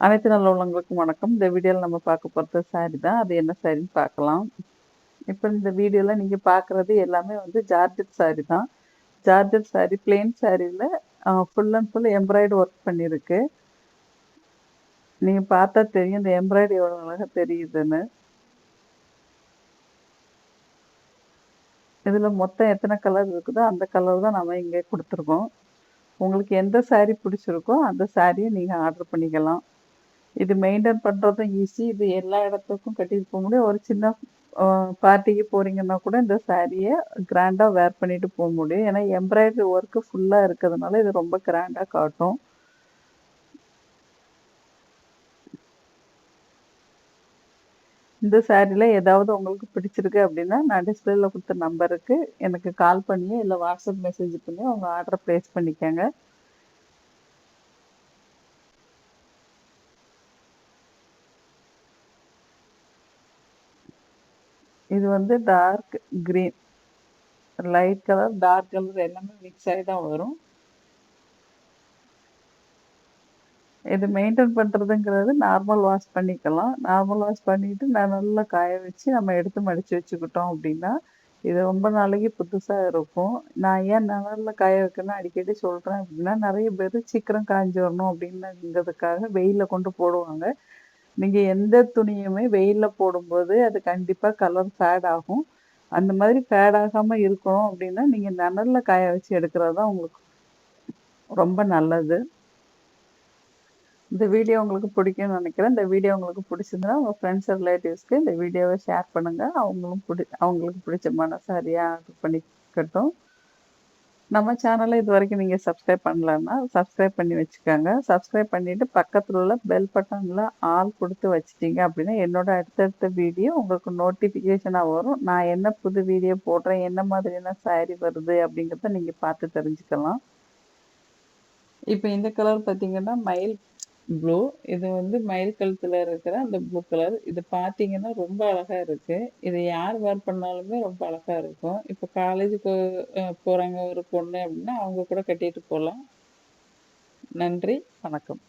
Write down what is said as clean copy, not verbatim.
அனைத்து நல்ல உள்ளவங்களுக்கும் வணக்கம். இந்த வீடியோல நம்ம பார்க்க போறது சாரி தான். அது என்ன சாரின்னு பார்க்கலாம். இப்ப இந்த வீடியோல நீங்க பார்க்குறது எல்லாமே வந்து ஜார்ஜெட் சாரி தான். ஜார்ஜெட் சாரி, பிளெயின் சாரில full and full embroidery work பண்ணியிருக்கு. நீங்க பார்த்தா தெரியும் இந்த எம்ப்ராய்டரி எவ்வளோ அழகா தெரியுதுன்னு. இதுல மொத்தம் எத்தனை கலர் இருக்குதோ அந்த கலர் தான் நம்ம இங்க குடுத்துருக்கோம். உங்களுக்கு எந்த சாரி பிடிச்சிருக்கோ அந்த சாரிய நீங்க ஆர்டர் பண்ணிக்கலாம். இது மெயின்டெயின் பண்றதும் ஈஸி. இது எல்லா இடத்துக்கும் கட்டிட்டு போ முடியும். ஒரு சின்ன அ பார்ட்டிக்கு போறீங்கன்னா கூட இந்த சாரிய கிராண்டா வேர் பண்ணிட்டு போ முடியும். ஏன்னா எம்ப்ராய்டரி ஒர்க் ஃபுல்லா இருக்கிறதுனால இது ரொம்ப கிராண்டா காட்டும். இந்த சாரில ஏதாவது உங்களுக்கு பிடிச்சிருக்கு அப்படின்னா, நான் டிஸ்பிளேல குடுத்த நம்பருக்கு எனக்கு கால் பண்ணியோ, இல்ல வாட்ஸ்அப் மெசேஜ் பண்ணியோ உங்க ஆர்டர பிளேஸ் பண்ணிக்கங்க. இது வந்து dark green, light colour, dark colour எல்லாமே மிக்ஸ் ஆயி தான் வரும். இது மெயின்டெயின் பண்றதுங்கிறது நார்மல் வாஷ் பண்ணிக்கலாம். நார்மல் வாஷ் பண்ணிட்டு நல்லா காய வச்சு நம்ம எடுத்து மடிச்சு வச்சுக்கிட்டோம் அப்படின்னா, இது ரொம்ப நாளைக்கு புதுசா இருக்கும். நான் ஏன் நிழல்ல காய வைக்கணும்னு அடிக்கடி சொல்றேன் அப்படின்னா, நெறைய பேரு சீக்கிரம் காய்ஞ்சு வரணும் அப்படின்னுங்கிறதுக்காக வெயில்ல கொண்டு போடுவாங்க. நீங்க எந்த துணியுமே வெயில்ல போடும்போது அது கண்டிப்பா கலர் ஃபேட் ஆகும். அந்த மாதிரி ஃபேட் ஆகாம இருக்கணும் அப்படின்னா, நீங்க நிழல்ல காய வச்சு எடுக்கிறது தான் உங்களுக்கு ரொம்ப நல்லது. இந்த வீடியோ உங்களுக்கு பிடிக்கும்னு நினைக்கிறேன். இந்த வீடியோ உங்களுக்கு பிடிச்சிருந்தா உங்க ஃப்ரெண்ட்ஸ், ரிலேட்டிவ்ஸ்க்கு இந்த வீடியோவ ஷேர் பண்ணுங்க. அவங்களுக்கு பிடிச்சமான சாரியா ஆர்டர் பண்ணிக்கட்டும். நம்ம சேனல இதுவரைக்கும் நீங்க சப்ஸ்கிரைப் பண்ணலன்னா, சப்ஸ்கிரைப் பண்ணி வச்சுக்கோங்க. சப்ஸ்கிரைப் பண்ணிட்டு பக்கத்துல உள்ள பெல் பட்டன்ல ஆல் குடுத்து வச்சுட்டீங்க அப்படின்னா, என்னோட அடுத்தடுத்த வீடியோ உங்களுக்கு நோட்டிஃபிகேஷனா வரும். நான் என்ன புது வீடியோ போடுறேன், என்ன மாதிரியான சாரி வருது அப்படிங்கிறத நீங்க பார்த்து தெரிஞ்சுக்கலாம். இப்ப இந்த கலர் பார்த்தீங்கன்னா, மயில் ப்ளூ. இது வந்து மயில் கழுத்துல இருக்கிற அந்த ப்ளூ கலர். இது பார்த்தீங்கன்னா, ரொம்ப அழகா இருக்கு. இத யார் வேர் பண்ணாலுமே ரொம்ப அழகா இருக்கும். இப்ப காலேஜுக்கு போறாங்க ஒரு பொண்ணு அப்டின்னா, அவங்க கூட கட்டிட்டு போலாம். நன்றி, வணக்கம்.